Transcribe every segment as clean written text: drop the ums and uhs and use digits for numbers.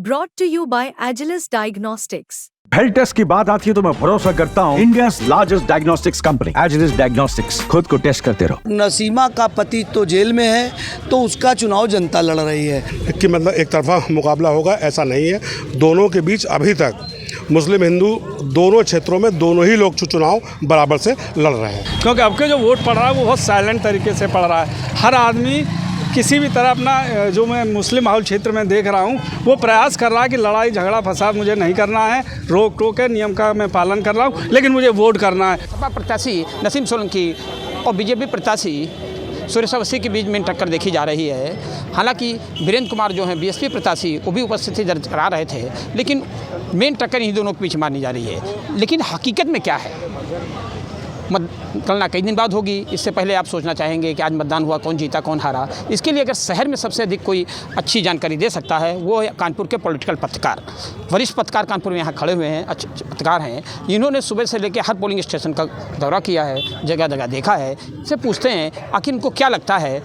brought to you by Agilus Diagnostics. Health test की बात आती है तो मैं भरोसा करता हूँ India's largest diagnostics company Agilus Diagnostics. खुद को टेस्ट करते रहो। नसीमा का पति तो जेल में है तो उसका चुनाव जनता लड़ रही है कि मतलब एक तरफा मुकाबला होगा ऐसा नहीं है। दोनों के बीच अभी तक मुस्लिम हिंदू दोनों क्षेत्रों में दोनों ही लोग चुनाव बराबर से लड़ रहे हैं। क्योंकि अब के जो वोट पड़ रहा है वो बहुत साइलेंट तरीके से पड़ रहा है। हर आदमी किसी भी तरह अपना जो मैं मुस्लिम माहौल क्षेत्र में देख रहा हूँ वो प्रयास कर रहा है कि लड़ाई झगड़ा फसाद मुझे नहीं करना है, रोक टोक है, नियम का मैं पालन कर रहा हूँ, लेकिन मुझे वोट करना है। सपा प्रत्याशी नसीम सोलंकी और बीजेपी प्रत्याशी सुरेश अवस्थी के बीच में टक्कर देखी जा रही है। हालांकि वीरेंद्र कुमार जो हैं बीएसपी प्रत्याशी वो भी उपस्थिति दर्ज करा रहे थे, लेकिन मेन टक्कर इन दोनों के बीच मानी जा रही है। लेकिन हकीकत में क्या है, मतगणना कई दिन बाद होगी। इससे पहले आप सोचना चाहेंगे कि आज मतदान हुआ, कौन जीता कौन हारा। इसके लिए अगर शहर में सबसे अधिक कोई अच्छी जानकारी दे सकता है वो है कानपुर के पॉलिटिकल पत्रकार, वरिष्ठ पत्रकार कानपुर में यहाँ खड़े हुए हैं, अच्छे पत्रकार हैं। इन्होंने सुबह से लेकर हर पोलिंग स्टेशन का दौरा किया है, जगह जगह देखा है। इससे पूछते हैं आखिर इनको क्या लगता है,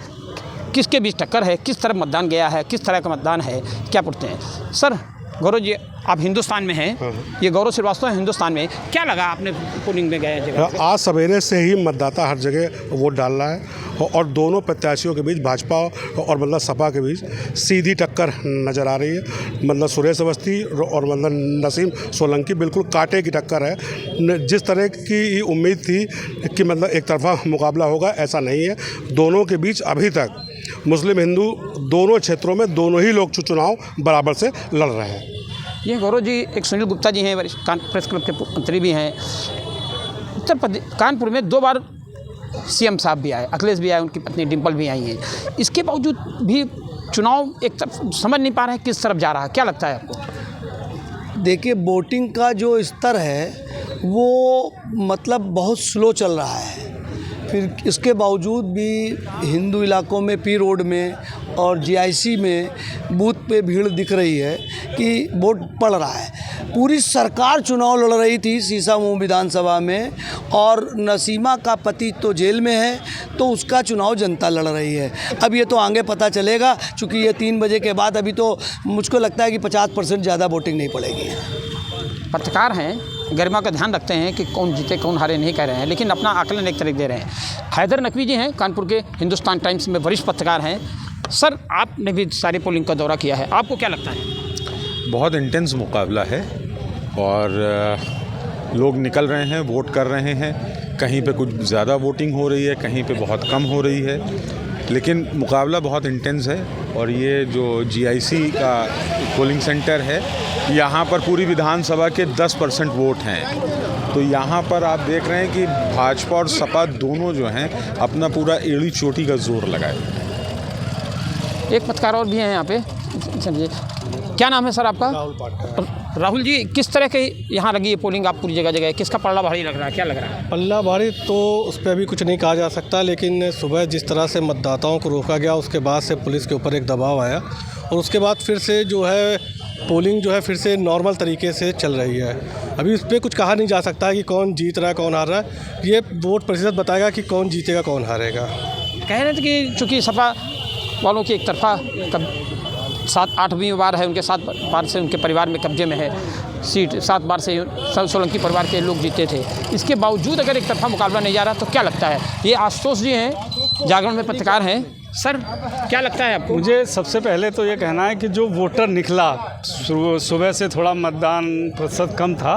किसके बीच टक्कर है, किस तरफ मतदान गया है, किस तरह का मतदान है, क्या पूछते हैं। सर गौरव जी, आप हिंदुस्तान में हैं, ये गौरव श्रीवास्तव हिंदुस्तान में, क्या लगा आपने पोलिंग में गए जगह? आज सवेरे से ही मतदाता हर जगह वोट डाल रहा है और दोनों प्रत्याशियों के बीच भाजपा और मतलब सपा के बीच सीधी टक्कर नज़र आ रही है। मतलब सुरेश अवस्थी और मतलब नसीम सोलंकी बिल्कुल कांटे की टक्कर है। जिस तरह की उम्मीद थी कि मतलब एक तरफा मुकाबला होगा ऐसा नहीं है। दोनों के बीच अभी तक मुस्लिम हिंदू दोनों क्षेत्रों में दोनों ही लोग चुनाव बराबर से लड़ रहे हैं। ये गौरव जी, एक सुनील गुप्ता जी हैं, वरिष्ठ प्रेस क्लब के मंत्री भी हैं। उत्तर प्रदेश कानपुर में 2 बार सीएम साहब भी आए, अखिलेश भी आए, उनकी पत्नी डिम्पल भी आई हैं। इसके बावजूद भी चुनाव एक तरफ समझ नहीं पा रहे हैं किस तरफ जा रहा है, क्या लगता है आपको? देखिए, वोटिंग का जो स्तर है वो मतलब बहुत स्लो चल रहा है। फिर इसके बावजूद भी हिंदू इलाकों में पी रोड में और जीआईसी में बूथ पे भीड़ दिख रही है कि वोट पड़ रहा है। पूरी सरकार चुनाव लड़ रही थी सीसामऊ विधानसभा में और नसीमा का पति तो जेल में है तो उसका चुनाव जनता लड़ रही है। अब ये तो आगे पता चलेगा, चूँकि ये 3 बजे के बाद अभी तो मुझको लगता है कि 50% ज़्यादा वोटिंग नहीं पड़ेगी। पत्रकार हैं, गरिमा का ध्यान रखते हैं कि कौन जीते कौन हारे नहीं कह रहे हैं, लेकिन अपना आकलन एक तरह दे रहे हैं। हैदर नकवी जी हैं, कानपुर के हिंदुस्तान टाइम्स में वरिष्ठ पत्रकार हैं। सर, आपने भी सारी पोलिंग का दौरा किया है, आपको क्या लगता है? बहुत इंटेंस मुकाबला है और लोग निकल रहे हैं, वोट कर रहे हैं। कहीं पे कुछ ज़्यादा वोटिंग हो रही है, कहीं पे बहुत कम हो रही है, लेकिन मुकाबला बहुत इंटेंस है। और ये जो जीआईसी का पोलिंग सेंटर है, यहाँ पर पूरी विधानसभा के 10% वोट हैं। तो यहाँ पर आप देख रहे हैं कि भाजपा और सपा दोनों जो हैं अपना पूरा एड़ी चोटी का जोर लगाए। एक पत्रकार और भी हैं यहाँ पे, चलिए, क्या नाम है सर आपका? राहुल जी, किस तरह के यहाँ लगी है पोलिंग? आप पूरी जगह जगह, किसका पल्ला भारी लग रहा है, क्या लग रहा है? पल्ला भारी तो उस पर अभी कुछ नहीं कहा जा सकता, लेकिन सुबह जिस तरह से मतदाताओं को रोका गया उसके बाद से पुलिस के ऊपर एक दबाव आया और उसके बाद फिर से जो है पोलिंग जो है फिर से नॉर्मल तरीके से चल रही है। अभी इस पर कुछ कहा नहीं जा सकता कि कौन जीत रहा है कौन हार रहा है। ये वोट प्रतिशत बताएगा कि कौन जीतेगा कौन हारेगा। कह रहे थे कि चूँकि सपा वालों की एक तरफा 7-8वीं बार है, उनके 7 बार से उनके परिवार में कब्जे में है सीट, 7 बार से सोलंकी परिवार के लोग जीते थे। इसके बावजूद अगर एक तरफा मुकाबला नहीं जा रहा तो क्या लगता है? ये आशुतोष जी हैं, जागरण में पत्रकार हैं। सर, क्या लगता है आपको? मुझे सबसे पहले तो ये कहना है कि जो वोटर निकला, सुबह से थोड़ा मतदान प्रतिशत कम था,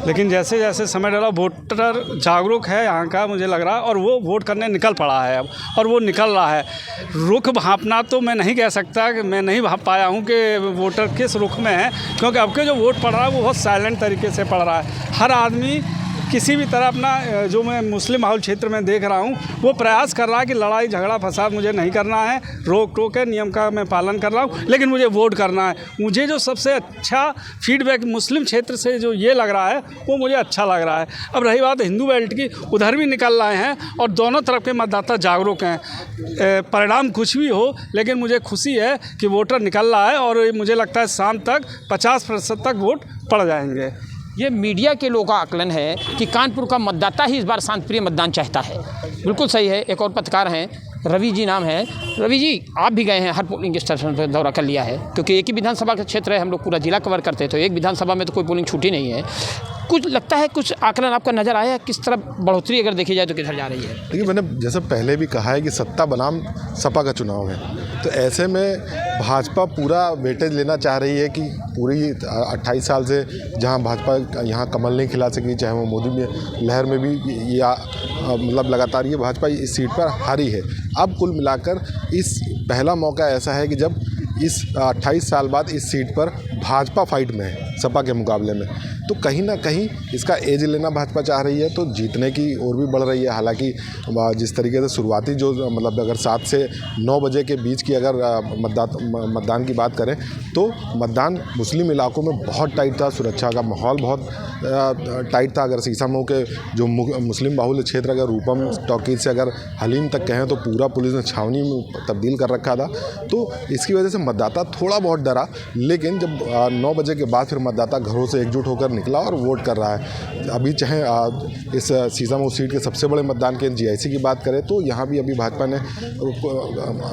लेकिन जैसे जैसे समय डला वोटर जागरूक है यहाँ का, मुझे लग रहा है, और वो वोट करने निकल पड़ा है अब, और वो निकल रहा है। रुख भांपना तो मैं नहीं कह सकता, कि मैं नहीं भांप पाया हूँ कि वोटर किस रुख में है, क्योंकि अब के जो वोट पड़ रहा है वो बहुत साइलेंट तरीके से पड़ रहा है। हर आदमी किसी भी तरह अपना जो मैं मुस्लिम माहौल क्षेत्र में देख रहा हूँ वो प्रयास कर रहा है कि लड़ाई झगड़ा फसाद मुझे नहीं करना है, रोक टोक है, नियम का मैं पालन कर रहा हूँ, लेकिन मुझे वोट करना है। मुझे जो सबसे अच्छा फीडबैक मुस्लिम क्षेत्र से जो ये लग रहा है वो मुझे अच्छा लग रहा है। अब रही बात हिंदू बेल्ट की, उधर भी निकल रहे हैं और दोनों तरफ के मतदाता जागरूक हैं। परिणाम कुछ भी हो, लेकिन मुझे खुशी है कि वोटर निकल रहा है और मुझे लगता है शाम तक 50% तक वोट पड़ जाएंगे। ये मीडिया के लोगों का आकलन है कि कानपुर का मतदाता ही इस बार शांतिप्रिय मतदान चाहता है। बिल्कुल सही है। एक और पत्रकार हैं, रवि जी नाम है। रवि जी, आप भी गए हैं, हर पोलिंग स्टेशन पर दौरा कर लिया है, क्योंकि एक ही विधानसभा का क्षेत्र है, हम लोग पूरा जिला कवर करते हैं, तो एक विधानसभा में तो कोई पोलिंग छूटी नहीं है। कुछ लगता है, कुछ आकलन आपका नज़र आया किस तरह बढ़ोतरी अगर देखी जाए तो किधर जा रही है? देखिए, मैंने जैसे पहले भी कहा है कि सत्ता बनाम सपा का चुनाव है, तो ऐसे में भाजपा पूरा वेटेज लेना चाह रही है कि पूरी 28 साल से जहां भाजपा यहाँ कमल नहीं खिला सकी, चाहे वो मोदी में लहर में भी या मतलब लगातार ये भाजपा इस सीट पर हारी है। अब कुल मिलाकर इस पहला मौका ऐसा है कि जब इस 28 साल बाद इस सीट पर भाजपा फाइट में है सपा के मुकाबले में, तो कहीं ना कहीं इसका एज लेना भाजपा चाह रही है, तो जीतने की ओर भी बढ़ रही है। हालांकि जिस तरीके से शुरुआती जो मतलब अगर 7 से 9 बजे के बीच की अगर मतदान की बात करें तो मतदान मुस्लिम इलाकों में बहुत टाइट था, सुरक्षा का माहौल बहुत टाइट था। अगर सीसामऊ के जो मुस्लिम बाहुल्य क्षेत्र अगर रूपम टॉकीज से अगर हलीम तक कहें तो पूरा पुलिस ने छावनी में तब्दील कर रखा था, तो इसकी वजह से मतदाता थोड़ा बहुत डरा। लेकिन जब 9 बजे के बाद फिर मतदाता घरों से एकजुट होकर निकला और वोट कर रहा है। अभी चाहे इस सीसामऊ सीट के सबसे बड़े मतदान केंद्र जीआईसी की बात करें तो यहाँ भी अभी भाजपा ने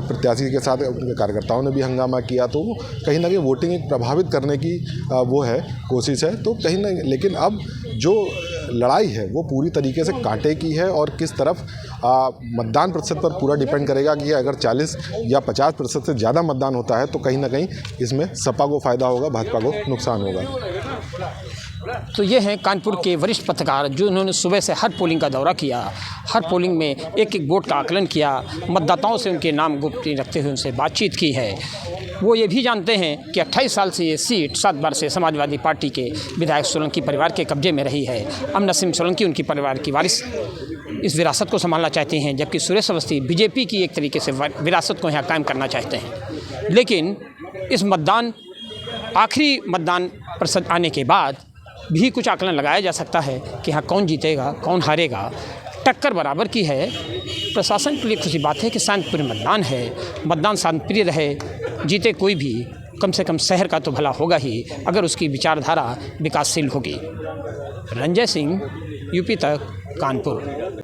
प्रत्याशी के साथ उनके कार्यकर्ताओं ने भी हंगामा किया, तो कहीं ना कहीं वोटिंग एक प्रभावित करने की वो है कोशिश है। तो कहीं ना, लेकिन अब जो लड़ाई है वो पूरी तरीके से कांटे की है और किस तरफ मतदान प्रतिशत पर पूरा डिपेंड करेगा कि अगर 40 या 50% से ज़्यादा मतदान होता है तो कहीं ना कहीं इसमें सपा को फ़ायदा होगा, भाजपा को नुकसान होगा। तो ये हैं कानपुर के वरिष्ठ पत्रकार जो उन्होंने सुबह से हर पोलिंग का दौरा किया, हर पोलिंग में एक एक वोट का आकलन किया, मतदाताओं से उनके नाम गुप्त रखते हुए उनसे बातचीत की है। वो ये भी जानते हैं कि 28 साल से ये सीट 7 बार से समाजवादी पार्टी के विधायक सोलंकी परिवार के कब्जे में रही है। अब नसीम सोलंकी उनकी परिवार की वारिस इस विरासत को संभालना चाहते हैं, जबकि सुरेश अवस्थी बीजेपी की एक तरीके से विरासत को यहाँ कायम करना चाहते हैं। लेकिन इस आखिरी मतदान प्रतिशत आने के बाद भी कुछ आकलन लगाया जा सकता है कि हाँ कौन जीतेगा कौन हारेगा। टक्कर बराबर की है। प्रशासन के लिए खुशी बात है कि शांतिपूर्ण मतदान है, मतदान शांतिप्रिय रहे, जीते कोई भी, कम से कम शहर का तो भला होगा ही अगर उसकी विचारधारा विकासशील होगी। रंजय सिंह, यूपी तक, कानपुर।